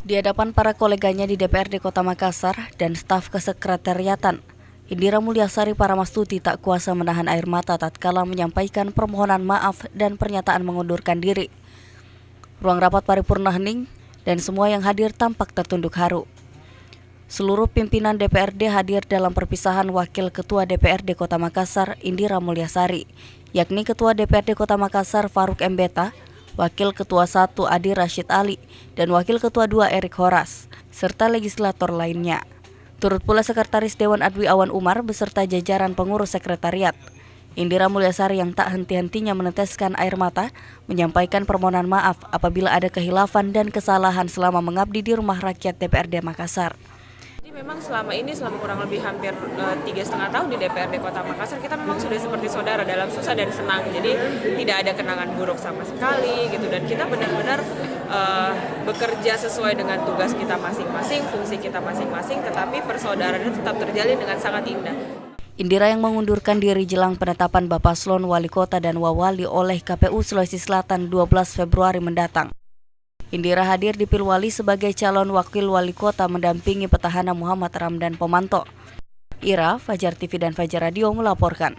Di hadapan para koleganya di DPRD Kota Makassar dan staf kesekretariatan, Indira Mulyasari Paramastuti tak kuasa menahan air mata tatkala menyampaikan permohonan maaf dan pernyataan mengundurkan diri. Ruang rapat paripurna hening dan semua yang hadir tampak tertunduk haru. Seluruh pimpinan DPRD hadir dalam perpisahan Wakil Ketua DPRD Kota Makassar, Indira Mulyasari, yakni Ketua DPRD Kota Makassar Faruk Mbeta, Wakil Ketua 1 Adi Rashid Ali, dan Wakil Ketua 2 Erik Horas, serta legislator lainnya. Turut pula Sekretaris Dewan Adwi Awan Umar beserta jajaran pengurus sekretariat. Indira Mulyasari yang tak henti-hentinya meneteskan air mata menyampaikan permohonan maaf apabila ada khilafan dan kesalahan selama mengabdi di rumah rakyat DPRD Makassar. Memang selama kurang lebih hampir 3,5 tahun di DPRD Kota Makassar, kita memang sudah seperti saudara dalam susah dan senang. Jadi tidak ada kenangan buruk sama sekali gitu, dan kita benar-benar bekerja sesuai dengan tugas kita masing-masing, fungsi kita masing-masing, tetapi persaudaraan tetap terjalin dengan sangat indah. Indira yang mengundurkan diri jelang penetapan Bapaslon Wali Kota dan Wawali oleh KPU Sulawesi Selatan 12 Februari mendatang. Indira hadir di Pilwali sebagai calon wakil wali kota mendampingi petahana Muhammad Ramdan Pomanto. Ira, Fajar TV dan Fajar Radio melaporkan.